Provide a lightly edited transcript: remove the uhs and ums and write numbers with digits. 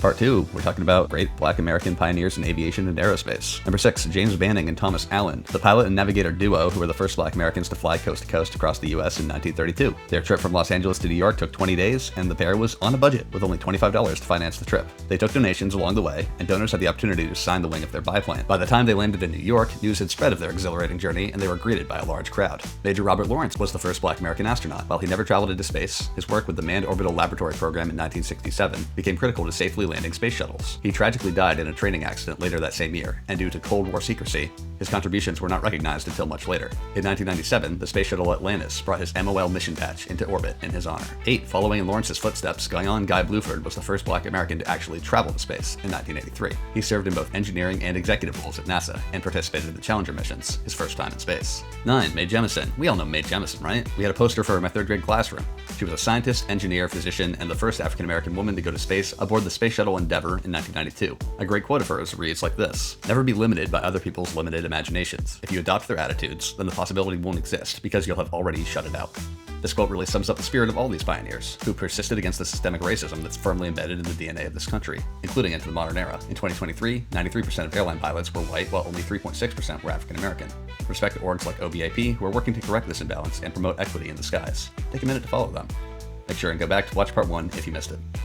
Part 2, we're talking about great black American pioneers in aviation and aerospace. Number 6, James Banning and Thomas Allen, the pilot and navigator duo who were the first black Americans to fly coast to coast across the US in 1932. Their trip from Los Angeles to New York took 20 days, and the pair was on a budget with only $25 to finance the trip. They took donations along the way, and donors had the opportunity to sign the wing of their biplane. By the time they landed in New York, news had spread of their exhilarating journey, and they were greeted by a large crowd. Major Robert Lawrence was the first black American astronaut. While he never traveled into space, his work with the Manned Orbital Laboratory Program in 1967 became critical to safely landing space shuttles. He tragically died in a training accident later that same year, and due to Cold War secrecy, his contributions were not recognized until much later. In 1997, the space shuttle Atlantis brought his MOL Mission Patch into orbit in his honor. 8. Following in Lawrence's footsteps, Guion Guy Bluford was the first black American to actually travel to space in 1983. He served in both engineering and executive roles at NASA, and participated in the Challenger missions, his first time in space. 9. Mae Jemison. We all know Mae Jemison, right? We had a poster for her in my 3rd grade classroom. She was a scientist, engineer, physician, and the first African American woman to go to space aboard the space shuttle Endeavour in 1992. A great quote of hers reads like this: "Never be limited by other people's limited imaginations. If you adopt their attitudes, then the possibility won't exist because you'll have already shut it out." This quote really sums up the spirit of all these pioneers, who persisted against the systemic racism that's firmly embedded in the DNA of this country, including into the modern era. In 2023, 93% of airline pilots were white, while only 3.6% were African American. Respect to orgs like OBAP, who are working to correct this imbalance and promote equity in the skies. Take a minute to follow them. Make sure and go back to watch part 1 if you missed it.